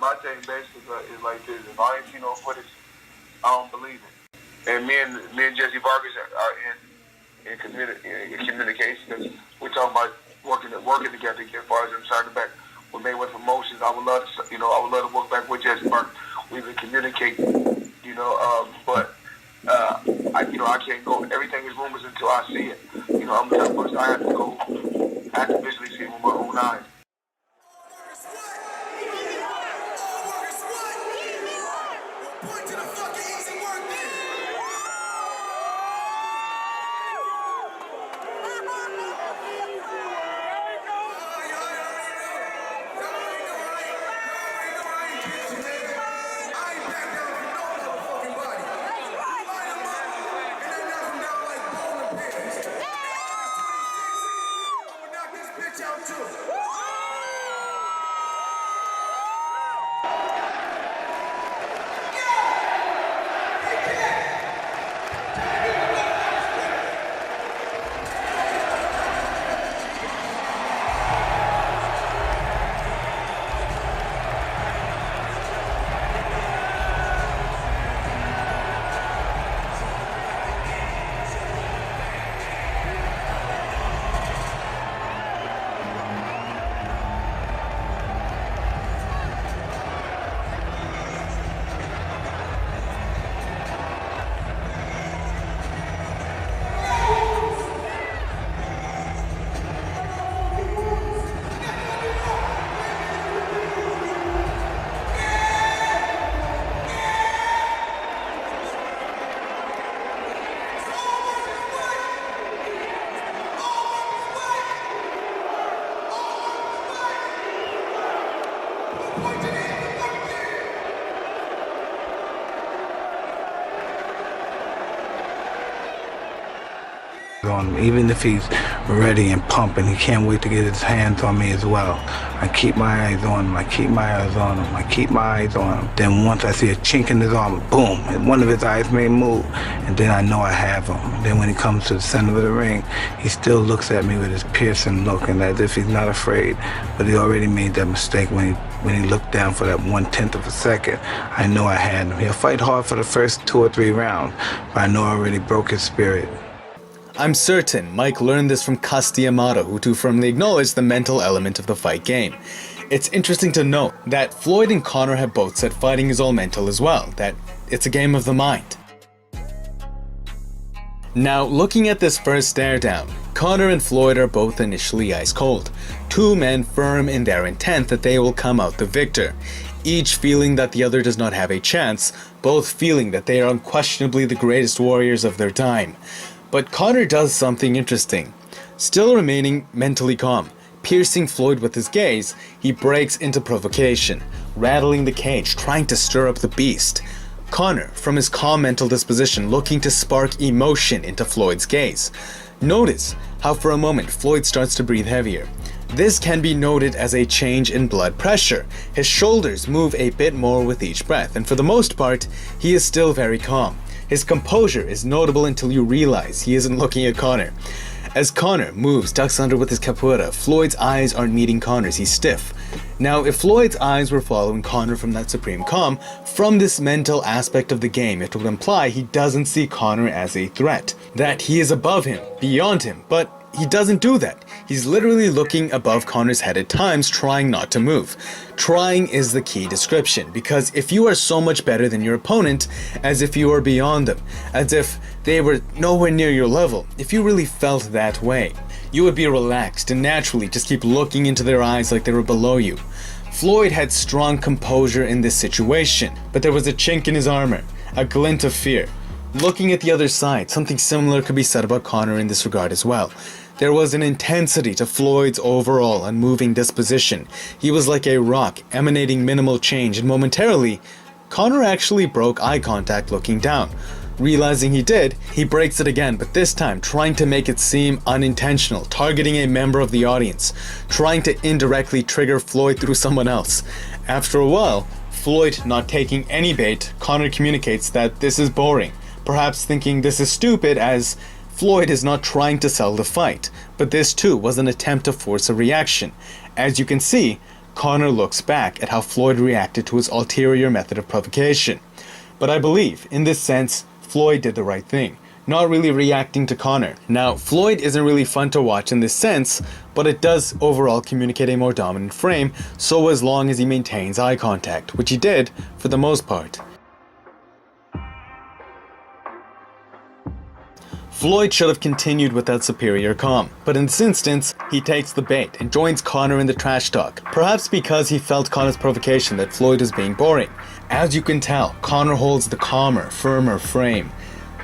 my thing basically is like this. If I ain't seen no footage, I don't believe it. And me and Jesse Vargas are in communication. We're talking about working together as far as I'm starting back with Mayweather Promotions. I would love to work back with Jesse Vargas. We've been communicating, but I can't go. Everything is rumors until I see it. I'm the type of person I have to visually see it with my own eyes. On him. Even if he's ready and pumping, he can't wait to get his hands on me as well. I keep my eyes on him, I keep my eyes on him, I keep my eyes on him. Then once I see a chink in his armor, boom, and one of his eyes may move, and then I know I have him. And then when he comes to the center of the ring, he still looks at me with his piercing look, and as if he's not afraid, but he already made that mistake when he looked down for that 1/10 of a second. I know I had him. He'll fight hard for the first 2 or 3 rounds, but I know I already broke his spirit. I'm certain Mike learned this from Cus D'Amato, who too firmly acknowledged the mental element of the fight game. It's interesting to note that Floyd and Conor have both said fighting is all mental as well, that it's a game of the mind. Now, looking at this first stare down, Conor and Floyd are both initially ice cold, 2 men firm in their intent that they will come out the victor, each feeling that the other does not have a chance, both feeling that they are unquestionably the greatest warriors of their time. But Conor does something interesting. Still remaining mentally calm, piercing Floyd with his gaze, he breaks into provocation, rattling the cage, trying to stir up the beast. Conor, from his calm mental disposition, looking to spark emotion into Floyd's gaze. Notice how for a moment Floyd starts to breathe heavier. This can be noted as a change in blood pressure. His shoulders move a bit more with each breath, and for the most part, he is still very calm. His composure is notable until you realize he isn't looking at Conor. As Conor moves, ducks under with his capoeira, Floyd's eyes aren't meeting Conor's, he's stiff. Now, if Floyd's eyes were following Conor from that supreme calm, from this mental aspect of the game, it would imply he doesn't see Conor as a threat, that he is above him, beyond him, but he doesn't do that. He's literally looking above Conor's head at times, trying not to move. Trying is the key description, because if you are so much better than your opponent, as if you are beyond them, as if they were nowhere near your level, if you really felt that way, you would be relaxed and naturally just keep looking into their eyes like they were below you. Floyd had strong composure in this situation, but there was a chink in his armor, a glint of fear. Looking at the other side, something similar could be said about Conor in this regard as well. There was an intensity to Floyd's overall unmoving disposition. He was like a rock, emanating minimal change, and momentarily, Conor actually broke eye contact looking down. Realizing he did, he breaks it again, but this time trying to make it seem unintentional, targeting a member of the audience, trying to indirectly trigger Floyd through someone else. After a while, Floyd not taking any bait, Conor communicates that this is boring, perhaps thinking this is stupid as Floyd is not trying to sell the fight, but this too was an attempt to force a reaction. As you can see, Conor looks back at how Floyd reacted to his ulterior method of provocation. But I believe, in this sense, Floyd did the right thing, not really reacting to Conor. Now, Floyd isn't really fun to watch in this sense, but it does overall communicate a more dominant frame, so as long as he maintains eye contact, which he did for the most part. Floyd should have continued with that superior calm, but in this instance, he takes the bait and joins Conor in the trash talk, perhaps because he felt Conor's provocation that Floyd was being boring. As you can tell, Conor holds the calmer, firmer frame.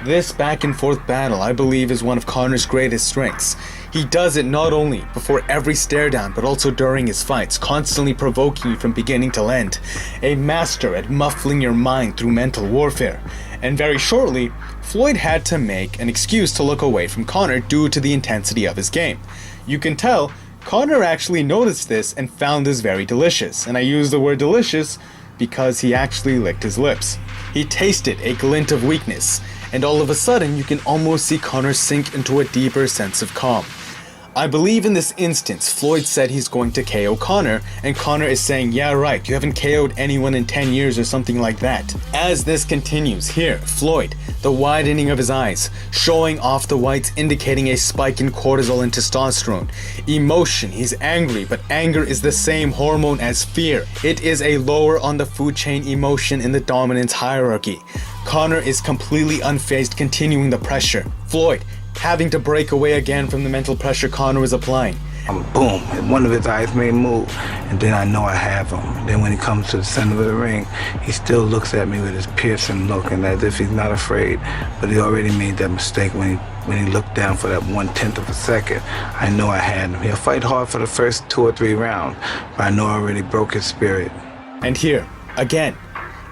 This back and forth battle, I believe, is one of Conor's greatest strengths. He does it not only before every stare down, but also during his fights, constantly provoking you from beginning to end. A master at muffling your mind through mental warfare. And very shortly, Floyd had to make an excuse to look away from Conor due to the intensity of his game. You can tell, Conor actually noticed this and found this very delicious, and I use the word delicious because he actually licked his lips. He tasted a glint of weakness, and all of a sudden you can almost see Conor sink into a deeper sense of calm. I believe in this instance, Floyd said he's going to KO Conor, and Conor is saying, yeah right, you haven't KO'd anyone in 10 years or something like that. As this continues, here, Floyd, the widening of his eyes, showing off the whites indicating a spike in cortisol and testosterone. Emotion, he's angry, but anger is the same hormone as fear. It is a lower on the food chain emotion in the dominance hierarchy. Conor is completely unfazed, continuing the pressure. Floyd, having to break away again from the mental pressure Conor was applying. Boom, and one of his eyes may move, and then I know I have him. And then when he comes to the center of the ring, he still looks at me with his piercing look, and as if he's not afraid, but he already made that mistake when he looked down for that 1/10 of a second. I know I had him. He'll fight hard for the first 2 or 3 rounds, but I know I already broke his spirit. And here, again,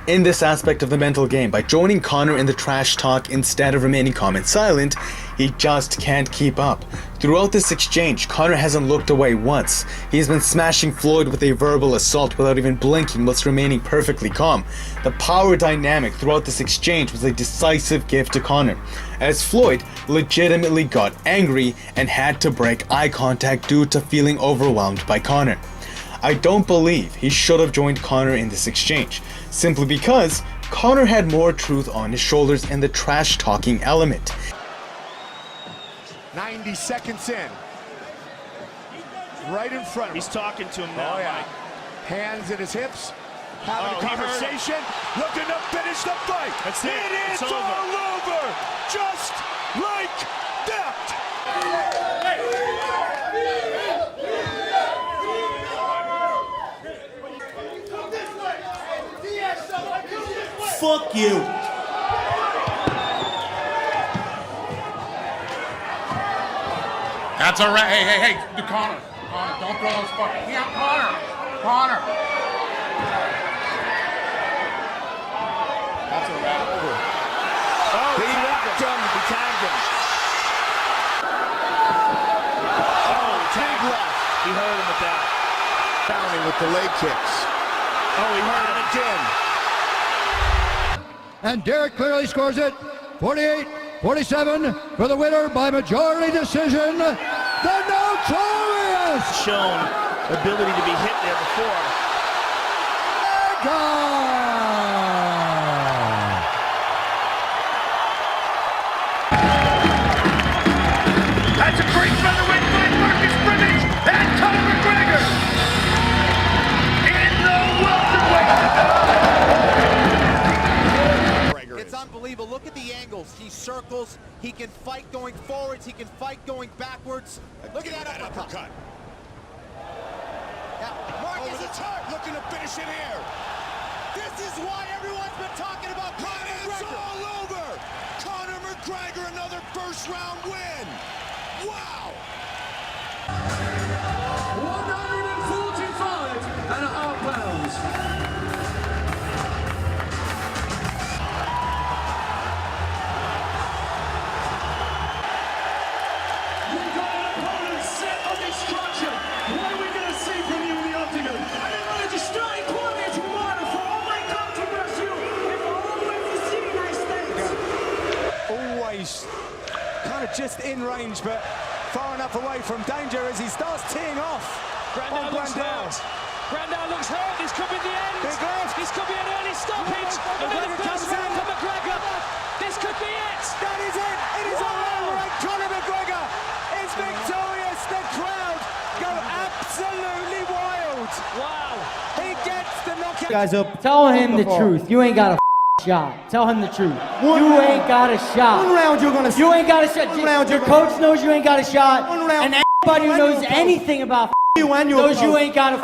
in this aspect of the mental game, by joining Conor in the trash talk instead of remaining calm and silent, he just can't keep up. Throughout this exchange, Conor hasn't looked away once. He's been smashing Floyd with a verbal assault without even blinking whilst remaining perfectly calm. The power dynamic throughout this exchange was a decisive gift to Conor, as Floyd legitimately got angry and had to break eye contact due to feeling overwhelmed by Conor. I don't believe he should have joined Conor in this exchange, simply because Conor had more truth on his shoulders in the trash-talking element. 90 seconds in. Right in front of him. He's talking to him now, Oh, yeah. Mike. Hands at his hips. Having Oh, a he heard conversation. Looking to finish the fight. That's it. It is It's over. all over. Just like that. Fuck you. That's all right. Hey, Conor, don't throw those fucking. Yeah, Conor. That's a wrap. He locked him. He tagged him. Big left. He heard him with that. Counting with the leg kicks. Oh, he heard him. Again. And Derek clearly scores it. 48-47 for the winner by majority decision, the notorious Shown ability to be hit there before. That's a great featherweight fight, Marcus Brimage and Conor McGregor in the welterweight. It's unbelievable. Look at the angles. He circles. He can fight going forwards. He can fight going backwards. Look at that uppercut. Now, Marcus Over the top. Looking to finish it here. This is why everyone's been talking about Conor It's McGregor. all over. Conor McGregor, another first-round win. Wow. 145.5 pounds. You've got an opponent set on destruction. What are we going to see from you in the octagon? And they're going to destroy quality tomorrow for all my country versus you and for all UFC United States. Always kind of just in range, but far enough away from danger as he starts teeing off. Brandon Grandel. Brandon looks hurt. This could be the end. This could be an early stoppage. Another first round for McGregor. This could be it. That is it. It is all over. And Conor McGregor is victorious. The crowd go absolutely wild. Wow. He gets the knockout. Guys up. Tell him the truth. You ain't got a shot. Tell him the truth. You ain't got a shot. One round you're gonna. You ain't got a shot. One round Your you're coach knows you ain't got a shot. One round. And anybody who knows anything about You and your knows coach. you ain't got a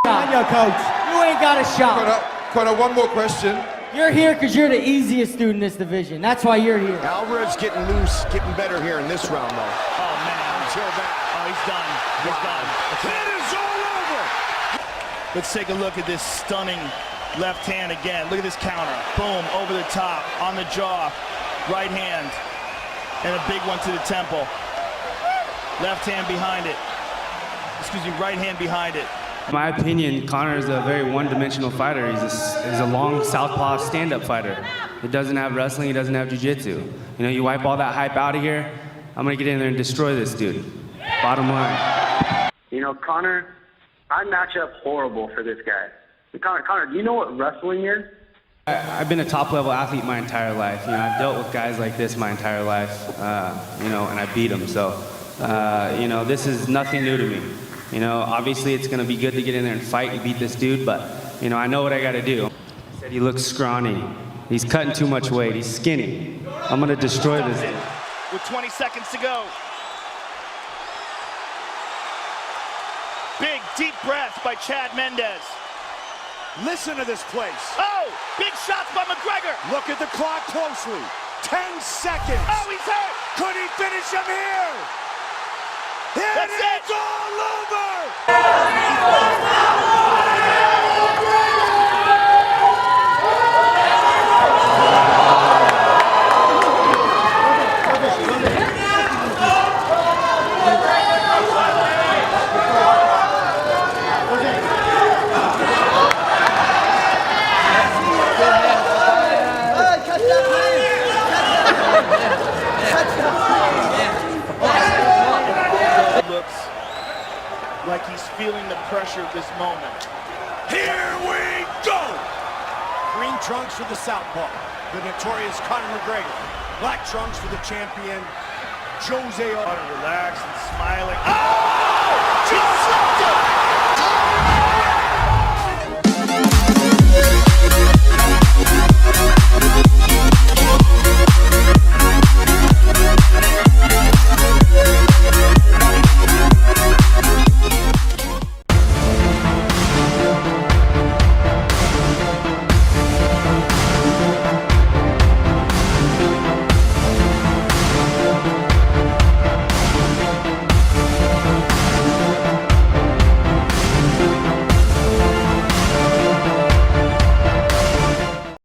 shot. And your coach. You ain't got a shot. Conor, one more question. You're here because you're the easiest dude in this division. That's why you're here. Alvarez getting loose, getting better here in this round, though. Oh, man. Until that. Oh, he's done. He's done. It is all over. Let's take a look at this stunning left hand again. Look at this counter. Boom, over the top, on the jaw. Right hand. And a big one to the temple. Left hand behind it. Excuse me, right hand behind it. In my opinion, Conor is a very one-dimensional fighter. He's a long southpaw stand-up fighter. He doesn't have wrestling, he doesn't have jiu-jitsu. You know, you wipe all that hype out of here, I'm gonna get in there and destroy this dude. Bottom line. You know, Conor, I match up horrible for this guy. Conor, do you know what wrestling is? I've been a top-level athlete my entire life. You know, I've dealt with guys like this my entire life, you know, and I beat them. So, you know, this is nothing new to me. You know, obviously it's gonna be good to get in there and fight and beat this dude, but, you know, I know what I gotta do. He said he looks scrawny. He's cutting too much weight. He's skinny. I'm gonna destroy this dude. With 20 seconds to go. Big, deep breath by Chad Mendes. Listen to this place. Oh, big shots by McGregor. Look at the clock closely. 10 seconds. Oh, he's hurt. Could he finish him here? That's it. It's all over. Like he's feeling the pressure of this moment. Here we go! Green trunks for the southpaw, the notorious Conor McGregor. Black trunks for the champion, Jose. Relaxed and smiling. Oh! He slipped him!